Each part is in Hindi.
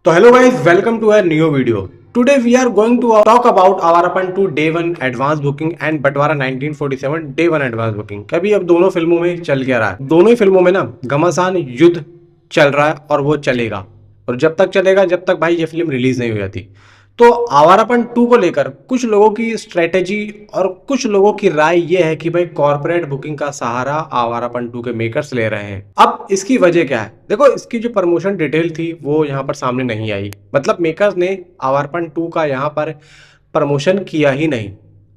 तो hello guys, welcome to our new video. Today we are going to talk about Awarapan 2 day 1 advance booking and Batwara 1947 day 1 advance booking. कभी अब दोनों फिल्मों में चल क्या रहा है। दोनों ही फिल्मों में ना घमासान युद्ध चल रहा है और वो चलेगा, और जब तक चलेगा जब तक भाई ये फिल्म रिलीज नहीं हो जाती। तो आवारापन 2 को लेकर कुछ लोगों की स्ट्रेटेजी और कुछ लोगों की राय ये है कि भाई कॉर्पोरेट बुकिंग का सहारा आवारापन 2 के मेकर्स ले रहे हैं। अब इसकी वजह क्या है? देखो, इसकी जो प्रमोशन डिटेल थी वो यहाँ पर सामने नहीं आई। मतलब मेकर्स ने आवारापन 2 का यहाँ पर प्रमोशन किया ही नहीं।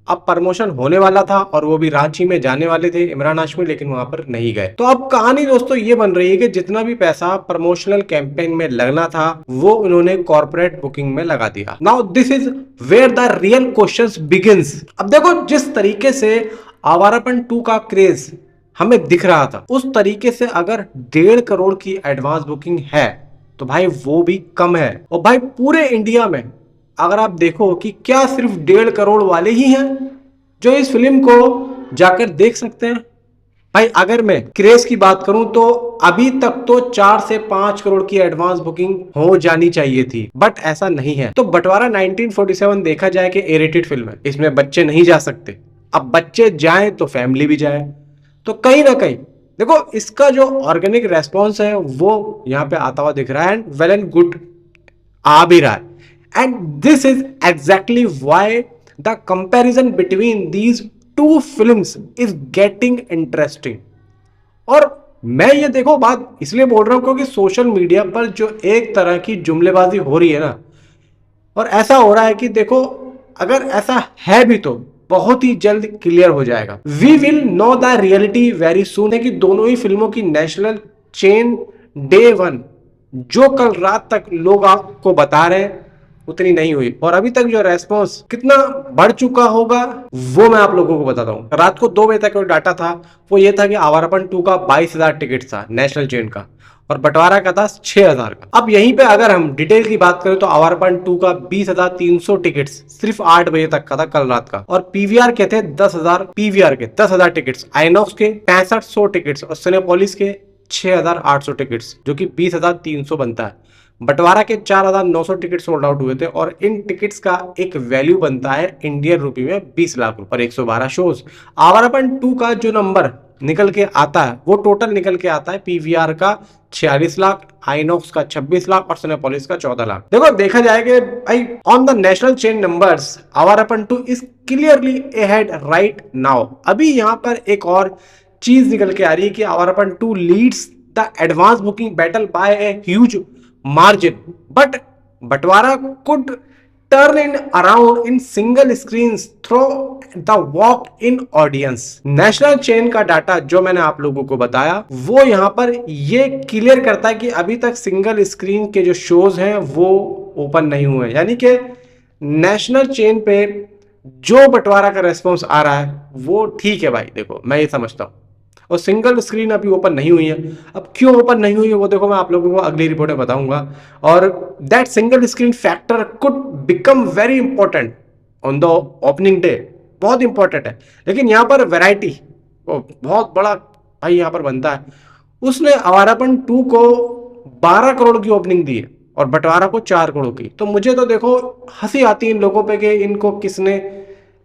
अब प्रमोशन होने वाला था और वो भी रांची में जाने वाले थे इमरान हाशमी, लेकिन वहां पर नहीं गए। तो अब कहानी दोस्तों ये बन रही है कि जितना भी पैसा प्रमोशनल कैंपेन में लगना था वो उन्होंने कॉर्पोरेट बुकिंग में लगा दिया। Now this is where the real questions begins. अब देखो, जिस तरीके से आवारापन 2 का क्रेज हमें दिख रहा था, उस तरीके से अगर 1.5 करोड़ की एडवांस बुकिंग है तो भाई वो भी कम है। और भाई पूरे इंडिया में अगर आप देखो कि क्या सिर्फ 1.5 करोड़ वाले ही हैं जो इस फिल्म को जाकर देख सकते हैं। भाई अगर मैं क्रेज की बात करूं तो अभी तक तो 4 से 5 करोड़ की एडवांस बुकिंग हो जानी चाहिए थी, बट ऐसा नहीं है। तो बंटवारा 1947 देखा जाए कि ए रेटेड फिल्म है, इसमें बच्चे नहीं जा सकते। अब बच्चे जाएं तो फैमिली भी जाए, तो कहीं ना कहीं देखो इसका जो ऑर्गेनिक रेस्पॉन्स है वो यहाँ पे आता हुआ दिख रहा है, एंड वेल एंड गुड आ भी रहा है। And this is exactly why the comparison between these two films is getting interesting. और मैं ये देखो बात इसलिए बोल रहा हूं क्योंकि सोशल मीडिया पर जो एक तरह की जुमलेबाजी हो रही है ना, और ऐसा हो रहा है कि देखो अगर ऐसा है भी तो बहुत ही जल्द क्लियर हो जाएगा। We will know the reality very soon है कि दोनों ही फिल्मों की नेशनल चेन डे 1 जो कल रात तक लोग आपको बता रहे हैं उतनी नहीं हुई, और अभी तक जो रेस्पॉन्स कितना बढ़ चुका होगा वो मैं आप लोगों को बताता हूं। रात को 2 बजे तक जो डाटा था वो ये था कि आवारापन 2 का 22,000 टिकट था नेशनल चेन का, और बंटवारा का था 6,000 का। अब यहीं पे अगर हम डिटेल की बात करें तो आवारापन 2 का 20,300 टिकट्स सिर्फ 8 बजे तक का था कल रात का, और पीवीआर के थे 10,000, पीवीआर के 10,000 टिकट्स, आइनॉक्स के 6500 टिकट्स और सिनेपोलिस के 6,800 टिकट्स, जो कि 20,300 बनता है। बंटवारा के 4,900 टिकट सोल्ड आउट हुए थे, और इन टिकट्स का एक वैल्यू बनता है इंडियन रुपी में 20 लाख रुपए और 112 शोज। आवारापन 2 का जो नंबर निकल के आता है वो टोटल निकल के आता है पीवीआर का 46 लाख, आइनॉक्स का 26 लाख और सिनेपोलिस का 14 लाख। देखो देखा जाए कि भाई on the national chain numbers Awarapan 2 is clearly ahead right now. अभी यहाँ पर एक और चीज निकल के आ रही है कि Awarapan 2 leads the advance booking battle by a huge margin, but Batwara could turn in around in single screens through the walk-in audience। National chain का डाटा जो मैंने आप लोगों को बताया वो यहाँ पर ये क्लियर करता है कि अभी तक सिंगल स्क्रीन के जो शोज हैं वो ओपन नहीं हुए, यानी कि नेशनल चेन पे जो बंटवारा का रेस्पॉन्स आ रहा है वो ठीक है भाई। देखो मैं ये समझता हूँ, और सिंगल स्क्रीन अभी ओपन नहीं हुई है। अब क्यों ओपन नहीं हुई है वो देखो मैं आप लोगों को अगली रिपोर्ट में बताऊंगा, और that single screen factor could become very important on the opening day. बहुत इंपॉर्टेंट है, लेकिन यहाँ पर वैरायटी बहुत बड़ा भाई यहाँ पर बनता है। उसने आवारापन 2 को 12 करोड़ की ओपनिंग दी है और बंटवारा को 4 करोड़ की। तो मुझे तो देखो हंसी आती है इन लोगों पे कि इनको किसने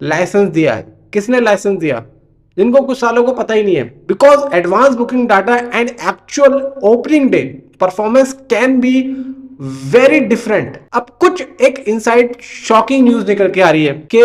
लाइसेंस दिया है, किसने लाइसेंस दिया। इनको कुछ सालों को पता ही नहीं है, because advance booking data and actual opening day performance can be very different. अब कुछ एक इनसाइड शॉकिंग न्यूज निकल के आ रही है कि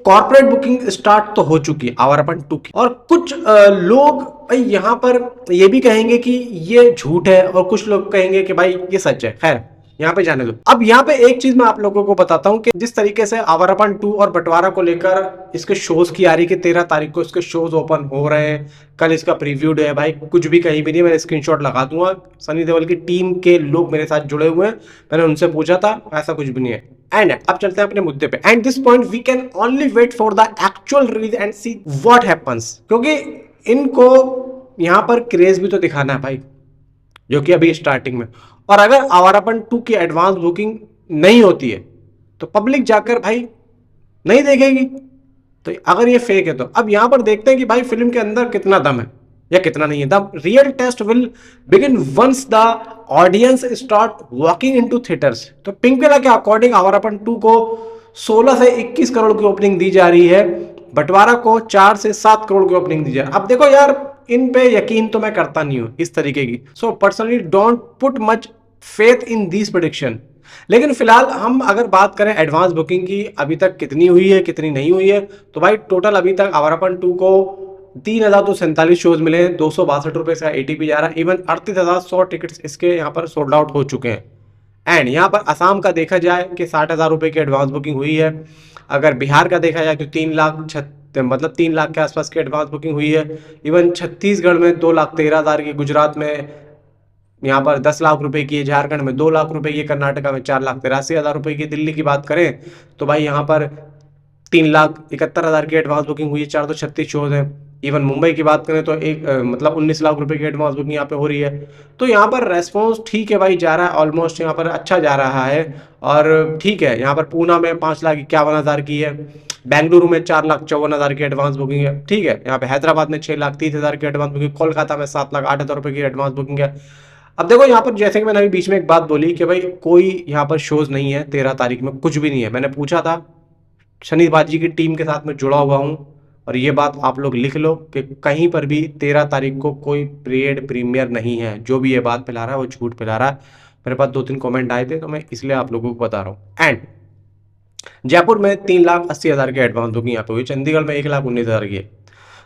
कॉर्पोरेट बुकिंग स्टार्ट तो हो चुकी है आवारापन 2 की, और कुछ लोग भाई यहाँ पर ये भी कहेंगे कि ये झूठ है और कुछ लोग कहेंगे कि भाई ये सच है। खैर यहाँ पे जाने दो। अब यहाँ पे एक चीज मैं आप लोगों को बताता हूँ कि जिस तरीके से आवारापन 2 और बंटवारा को लेकर इसके शोज की आ रही कि 13 तारीख को इसके शोज ओपन हो रहे हैं, कल इसका प्रीव्यू डे है। भाई कुछ भी कहीं भी नहीं, मैं स्क्रीनशॉट लगा दूंगा। सनी देओल की टीम के लोग मेरे साथ जुड़े हुए हैं, मैंने उनसे पूछा था, ऐसा कुछ भी नहीं है। एंड अब चलते हैं अपने मुद्दे पे। And this point we can only wait for the actual release and see what happens, क्योंकि इनको यहाँ पर क्रेज भी तो दिखाना है भाई, जो कि अभी स्टार्टिंग में। और अगर आवारापन 2 की एडवांस बुकिंग नहीं होती है तो पब्लिक जाकर भाई नहीं देखेगी। तो अगर ये फेक है तो अब यहां पर देखते हैं कि भाई फिल्म के अंदर कितना दम है। या कितना नहीं है। The real test will begin once the audience start walking into theatres. तो पिंक विला के अकॉर्डिंग आवारापन 2 को 16 से 21 करोड़ की ओपनिंग दी जा रही है, बंटवारा को 4 से 7 करोड़ की ओपनिंग दी जा रही है। अब देखो यार, इन पे यकीन तो मैं करता नहीं हूं इस तरीके की, so personally don't put much faith in this prediction. लेकिन फिलहाल हम अगर बात करें एडवांस बुकिंग की अभी तक कितनी हुई है कितनी नहीं हुई है, तो भाई टोटल अभी तक आवारापन 2 को 3,247 शोज मिले हैं, 262 रुपए का एटीपी जा रहा है। इवन 38,100 टिकट्स इसके यहाँ पर सोल्ड आउट हो चुके हैं। एंड यहाँ पर असम का देखा जाए कि 60,000 रुपए की एडवांस बुकिंग हुई है। अगर बिहार का देखा जाए तो 3 लाख के आसपास की एडवांस बुकिंग हुई है। इवन छत्तीसगढ़ में 2,13,000 की, गुजरात में यहाँ पर 10 लाख रुपए की है, झारखंड में 2 लाख रुपए की, कर्नाटका में 4,83,000 रुपए की, दिल्ली की बात करें तो भाई यहाँ पर 3,71,000 की एडवांस बुकिंग हुई है, 436 शोज हैं। इवन मुंबई की बात करें तो मतलब 19 लाख रुपए की एडवांस बुकिंग यहाँ पे हो रही है। तो यहाँ पर रेस्पॉन्स ठीक है भाई, जा रहा है ऑलमोस्ट, यहाँ पर अच्छा जा रहा है। और ठीक है, यहाँ पर पूना में 5,51,000 की है, बेंगलुरु में 4,54,000 की एडवांस बुकिंग है, ठीक है। यहाँ पे हैदराबाद में 6,30,000 की एडवांस बुकिंग, कोलकाता में 7,08,000 रुपए की एडवांस बुकिंग है। अब देखो यहाँ पर जैसे कि मैंने अभी बीच में एक बात बोली कि भाई कोई यहाँ पर शोज नहीं है 13 तारीख में, कुछ भी नहीं है। मैंने पूछा था, शनिबाजी की टीम के साथ में जुड़ा हुआ हूँ, और ये बात आप लोग लिख लो कि कहीं पर भी 13 तारीख को कोई पेड प्रीमियर नहीं है। जो भी ये बात फैला रहा है वो झूठ फैला रहा है। मेरे पास 2-3 कमेंट आए थे तो मैं इसलिए आप लोगों को बता रहा हूँ। एंड जयपुर में 3,80,000 की एडवांस बुकिंग यहाँ पे हुई, चंडीगढ़ में 1,19,000 की है।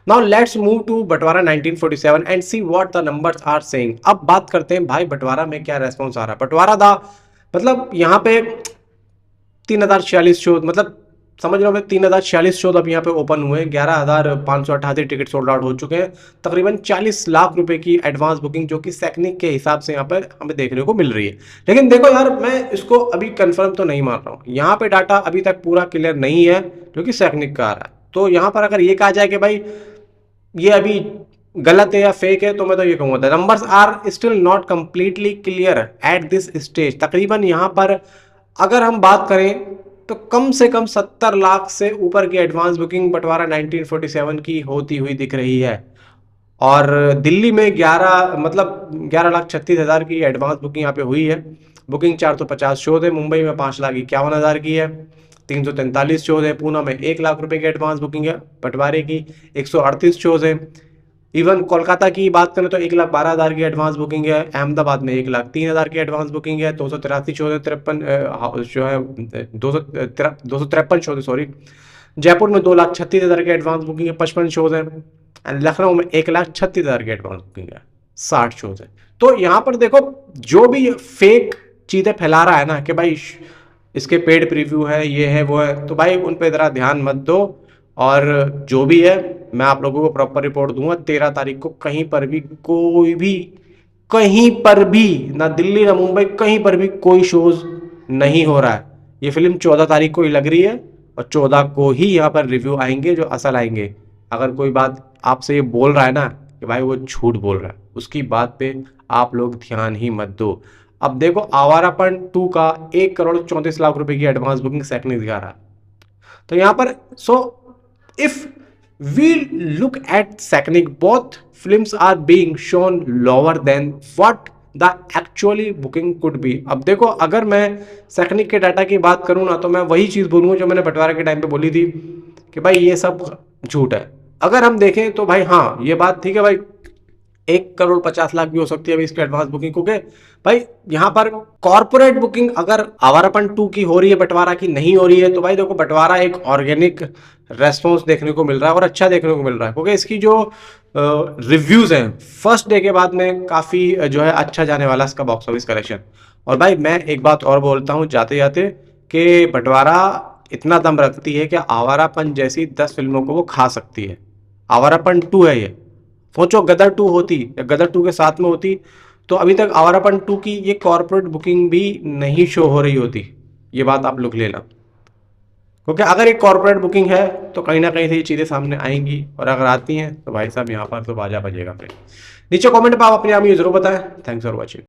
Now let's move to Batwara 1947 and see what the numbers are saying. अब बात करते हैं भाई बंटवारा में क्या रेस्पॉन्स आ रहा है। बंटवारा दा मतलब यहाँ पे 3,046 शो, मतलब समझ लो 3,046 शो अब यहाँ पे ओपन हुए हैं, 11,588 टिकट सोल्ड आउट हो चुके हैं, तकरीबन 40 लाख रुपए की एडवांस बुकिंग जो कि सैकनिक के हिसाब से यहाँ पर हमें देखने को मिल रही है। लेकिन देखो यार, मैं इसको अभी कंफर्म तो नहीं मान रहा हूँ, यहाँ पे डाटा अभी तक पूरा क्लियर नहीं है जो कि सैकनिक का आ रहा है। तो यहाँ पर अगर ये कहा जाए कि भाई ये अभी गलत है या फेक है, तो मैं तो ये कहूँगा the numbers are still not completely clear at this stage. तकरीबन यहाँ पर अगर हम बात करें तो कम से कम 70 लाख से ऊपर की एडवांस बुकिंग बंटवारा 1947 की होती हुई दिख रही है। और दिल्ली में 11,36,000 की एडवांस बुकिंग यहाँ पे हुई है। बुकिंग 450 शो है। मुंबई में 5,51,000 की है, 343 शोज है। पूना में 1 लाख रुपए की एडवांस बुकिंग है बंटवारे की, 138 शोज है। इवन कोलकाता की बात करें तो 1,12,000 की एडवांस बुकिंग है। अहमदाबाद में 1,03,000 की एडवांस बुकिंग है, 283 शोज है, 253 शोज है, सॉरी। जयपुर में 2,36,000 की एडवांस बुकिंग है, 55 शोज है। एंड लखनऊ में 1,36,000 की एडवांस बुकिंग है, 60 शोज है। तो यहाँ पर देखो, जो भी फेक चीजें फैला रहा है ना कि भाई इसके पेड प्रीव्यू है, ये है वो है, तो भाई उन पे जरा ध्यान मत दो। और जो भी है मैं आप लोगों को प्रॉपर रिपोर्ट दूंगा। 13 तारीख को कहीं पर भी कोई भी, कहीं पर भी, ना दिल्ली ना मुंबई, कहीं पर भी कोई शोज नहीं हो रहा है। ये फिल्म 14 तारीख को ही लग रही है, और 14 को ही यहाँ पर रिव्यू आएंगे जो असल आएंगे। अगर कोई बात आपसे ये बोल रहा है ना कि भाई वो झूठ बोल रहा है, उसकी बात पे आप लोग ध्यान ही मत दो। अब देखो, आवारापन 2 का 1,34,00,000 रुपए की एडवांस बुकिंग सैकनिक दिखा रहा है। तो यहाँ पर if we look at Sacnik, both films are being shown lower than what the actually booking could be। अब देखो, अगर मैं सैकनिक के डाटा की बात करूं ना, तो मैं वही चीज बोलूंगा जो मैंने बंटवारा के टाइम पे बोली थी कि भाई ये सब झूठ है। अगर हम देखें तो भाई हाँ, ये बात ठीक है भाई, 1,50,00,000 भी हो सकती है अभी इसकी एडवांस बुकिंग, क्योंकि भाई यहाँ पर कॉर्पोरेट बुकिंग अगर आवारापन 2 की हो रही है, बंटवारा की नहीं हो रही है, तो भाई देखो बंटवारा एक ऑर्गेनिक रेस्पॉन्स देखने को मिल रहा है और अच्छा देखने को मिल रहा है, क्योंकि इसकी जो रिव्यूज हैं फर्स्ट डे के बाद में काफी जो है अच्छा जाने वाला इसका बॉक्स ऑफिस कलेक्शन। और भाई मैं एक बात और बोलता हूँ जाते जाते कि बंटवारा इतना दम रखती है कि आवारापन जैसी 10 फिल्मों को वो खा सकती है। आवारापन 2 है ये, सोचो गदर 2 होती या गदर 2 के साथ में होती तो अभी तक आवारापन 2 की ये कॉर्पोरेट बुकिंग भी नहीं शो हो रही होती। ये बात आप लोग लेना, क्योंकि अगर एक कॉर्पोरेट बुकिंग है तो कहीं ना कहीं से ये चीज़ें सामने आएंगी, और अगर आती हैं तो भाई साहब यहाँ पर तो बाजा बजेगा। फिर नीचे कमेंट पर आप अपने आप ये जरूर बताएं। Thanks for watching.